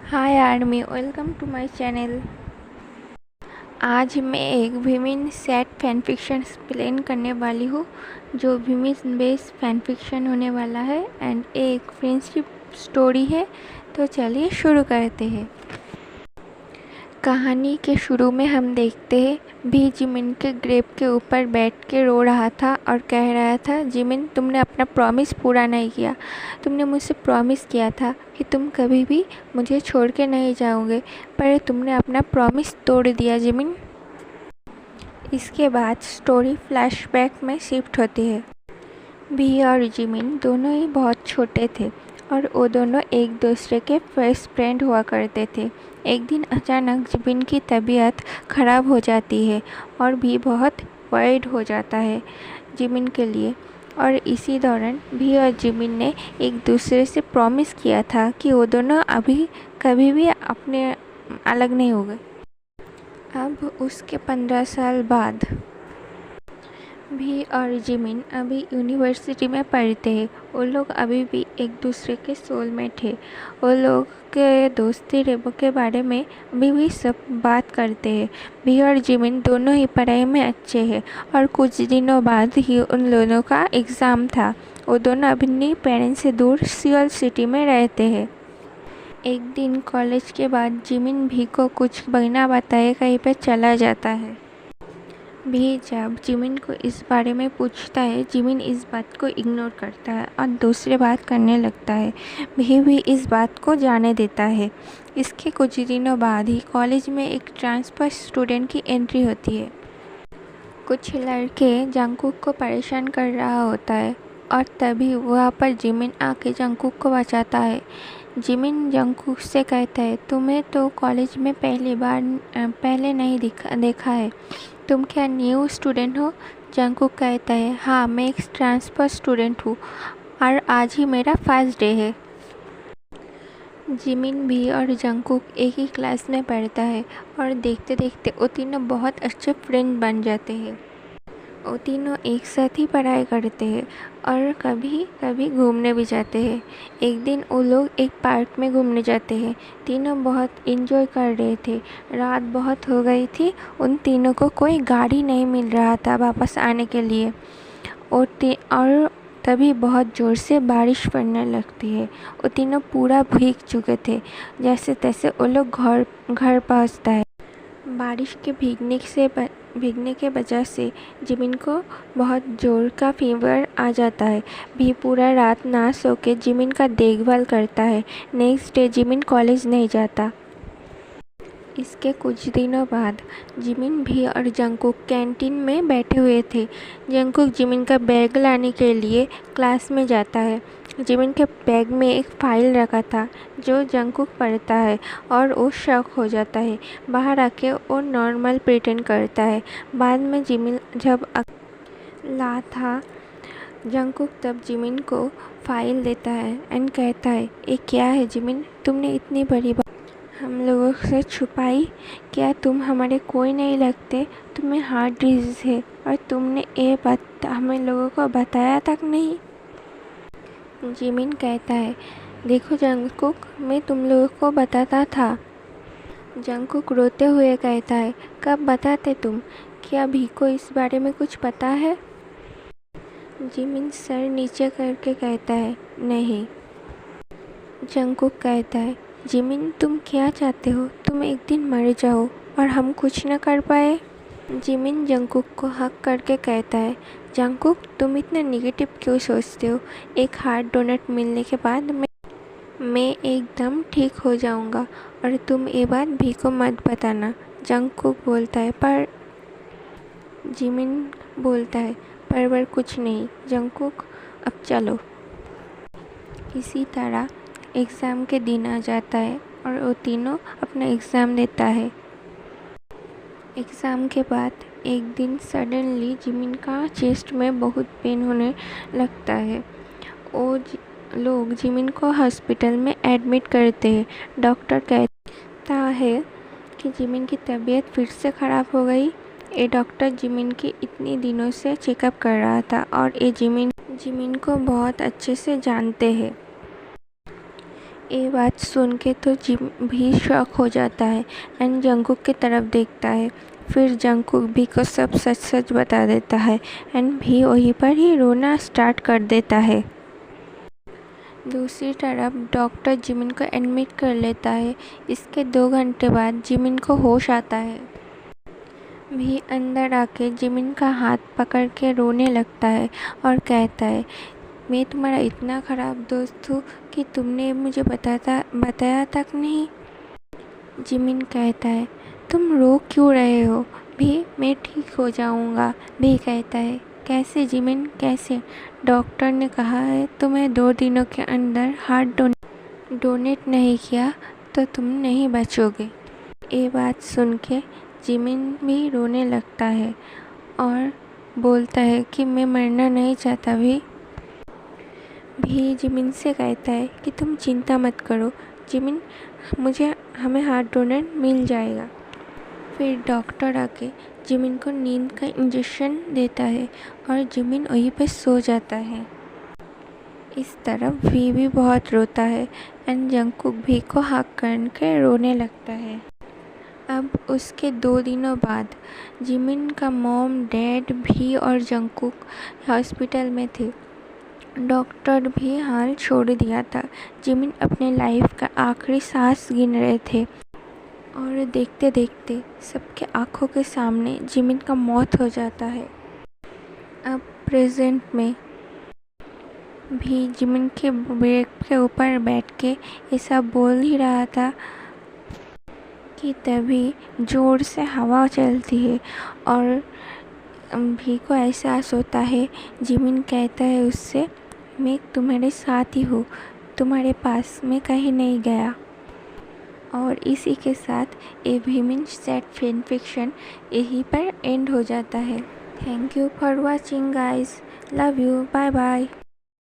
Hi army, welcome to my channel. आज मैं एक Vmin sad fan fiction explain करने वाली हूँ जो विमेन बेस्ड फैन फिक्शन होने वाला है एंड एक फ्रेंडशिप स्टोरी है। तो चलिए शुरू करते हैं। कहानी के शुरू में हम देखते हैं भी जिमिन के ग्रेव के ऊपर बैठ के रो रहा था और कह रहा था, जिमिन तुमने अपना प्रॉमिस पूरा नहीं किया। तुमने मुझसे प्रॉमिस किया था कि तुम कभी भी मुझे छोड़ के नहीं जाओगे, पर तुमने अपना प्रॉमिस तोड़ दिया जिमिन। इसके बाद स्टोरी फ्लैशबैक में शिफ्ट होती है। भी और जिमिन दोनों ही बहुत छोटे थे और वो दोनों एक दूसरे के बेस्ट फ्रेंड हुआ करते थे। एक दिन अचानक जिमिन की तबीयत ख़राब हो जाती है और भी बहुत वरीड हो जाता है जिमिन के लिए। और इसी दौरान भी और जिमिन ने एक दूसरे से प्रॉमिस किया था कि वो दोनों अभी कभी भी अपने अलग नहीं होंगे। अब उसके 15 साल बाद भी और जिमिन अभी यूनिवर्सिटी में पढ़ते हैं। वो लोग अभी भी एक दूसरे के सोलमेट हैं। वो लोग के दोस्ती के बारे में अभी भी सब बात करते हैं। भी और जिमिन दोनों ही पढ़ाई में अच्छे हैं और कुछ दिनों बाद ही उन दोनों का एग्ज़ाम था। वो दोनों अपनी पेरेंट्स से दूर सियोल सिटी में रहते हैं। एक दिन कॉलेज के बाद जिमिन भी को कुछ बिना बताए कहीं पे चला जाता है। भी जब जिमिन को इस बारे में पूछता है, जिमिन इस बात को इग्नोर करता है और दूसरी बात करने लगता है। भी इस बात को जाने देता है। इसके कुछ दिनों बाद ही कॉलेज में एक ट्रांसफर स्टूडेंट की एंट्री होती है। कुछ लड़के जंगकुक को परेशान कर रहा होता है और तभी वहाँ पर जिमिन आके जंगकुक को बचाता है। जिमिन जंगकुक से कहता है, तुम्हें तो कॉलेज में पहले नहीं देखा है। तुम क्या न्यू स्टूडेंट हो? जंगकुक कहता है, हाँ मैं एक ट्रांसफ़र स्टूडेंट हूँ और आज ही मेरा फर्स्ट डे है। जिमिन भी और जंगकुक एक ही क्लास में पढ़ता है और देखते देखते वो तीनों बहुत अच्छे फ्रेंड बन जाते हैं। वो तीनों एक साथ ही पढ़ाई करते हैं और कभी कभी घूमने भी जाते हैं। एक दिन वो लोग एक पार्क में घूमने जाते हैं। तीनों बहुत एंजॉय कर रहे थे। रात बहुत हो गई थी। उन तीनों को कोई गाड़ी नहीं मिल रहा था वापस आने के लिए। और तभी बहुत ज़ोर से बारिश पड़ने लगती है। वो तीनों पूरा भीग चुके थे। जैसे तैसे वो लोग घर पहुँचता है। बारिश के भीगने के वजह से जिमिन को बहुत ज़ोर का फीवर आ जाता है। भी पूरा रात ना सो के जिमिन का देखभाल करता है। नेक्स्ट डे जिमिन कॉलेज नहीं जाता। इसके कुछ दिनों बाद जिमिन भी और जंगकुक कैंटीन में बैठे हुए थे। जंगकुक जिमिन का बैग लाने के लिए क्लास में जाता है। जिमिन के बैग में एक फ़ाइल रखा था जो जंगकुक पढ़ता है और वो शॉक हो जाता है। बाहर आके वो नॉर्मल प्रिटेंड करता है। बाद में जिमिन जब ला था, जंगकुक तब जिमिन को फ़ाइल देता है एंड कहता है, ये क्या है जिमिन, तुमने इतनी बड़ी बात हम लोगों से छुपाई? क्या तुम हमारे कोई नहीं लगते? तुम्हें हार्ट डिजीज़ है और तुमने ये बात हमें लोगों को बताया तक नहीं। जिमिन कहता है, देखो जंगकुक, मैं तुम लोगों को बताता था। जंगकुक रोते हुए कहता है, कब बताते तुम? क्या भी को इस बारे में कुछ पता है? जिमिन सर नीचे करके कहता है, नहीं। जंगकुक कहता है, जिमिन तुम क्या चाहते हो? तुम एक दिन मर जाओ और हम कुछ न कर पाए? जिमिन जंगकुक को हक करके कहता है, जंगकुक तुम इतना नेगेटिव क्यों सोचते हो? एक हार्ट डोनट मिलने के बाद मैं एकदम ठीक हो जाऊंगा और तुम ये बात भी को मत बताना। जंगकुक बोलता है, पर जिमिन बोलता है, पर कुछ नहीं जंगकुक, अब चलो। इसी तरह एग्ज़ाम के दिन आ जाता है और वो तीनों अपना एग्ज़ाम देता है। एग्ज़ाम के बाद एक दिन सडनली जिमिन का चेस्ट में बहुत पेन होने लगता है। वो लोग जिमिन को हॉस्पिटल में एडमिट करते हैं। डॉक्टर कहता है कि जिमिन की तबीयत फिर से ख़राब हो गई। ये डॉक्टर जिमिन की इतनी दिनों से चेकअप कर रहा था और ये जिमिन को बहुत अच्छे से जानते हैं। ये बात सुन के तो जिम भी शॉक हो जाता है एंड जंगकुक की तरफ देखता है। फिर जंगकुक भी को सब सच सच बता देता है एंड भी वहीं पर ही रोना स्टार्ट कर देता है। दूसरी तरफ डॉक्टर जिमिन को एडमिट कर लेता है। इसके 2 घंटे बाद जिमिन को होश आता है। भी अंदर आके जिमिन का हाथ पकड़ के रोने लगता है और कहता है, मैं तुम्हारा इतना ख़राब दोस्त हूँ कि तुमने मुझे बताया तक नहीं। जिमिन कहता है, तुम रो क्यों रहे हो? भी मैं ठीक हो जाऊँगा। भी कहता है, कैसे जिमिन, कैसे? डॉक्टर ने कहा है तुम्हें 2 दिनों के अंदर हार्ट डोनेट नहीं किया तो तुम नहीं बचोगे। ये बात सुन के जिमिन भी रोने लगता है और बोलता है कि मैं मरना नहीं चाहता। भी जिमिन से कहता है कि तुम चिंता मत करो जिमिन, हमें हार्ट डोनेट मिल जाएगा। फिर डॉक्टर आके जिमिन को नींद का इंजेक्शन देता है और जिमिन वहीं पे सो जाता है। इस तरफ वी भी बहुत रोता है एंड जंगकुक भी को हक करके रोने लगता है। अब उसके 2 दिनों बाद जिमिन का मॉम, डैड भी और जंगकुक हॉस्पिटल में थे। डॉक्टर भी हाल छोड़ दिया था। जिमिन अपने लाइफ का आखिरी सांस गिन रहे थे और देखते देखते सबके आंखों के सामने जिमिन का मौत हो जाता है। अब प्रेजेंट में भी जिमिन के बेड के ऊपर बैठ के ये सब बोल ही रहा था कि तभी ज़ोर से हवा चलती है और भी को एहसास होता है। जिमिन कहता है उससे, मैं तुम्हारे साथ ही हूँ, तुम्हारे पास मैं कहीं नहीं गया। और इसी के साथ a Vmin sad fan fiction यहीं पर एंड हो जाता है। Thank you for watching guys, love you, bye bye.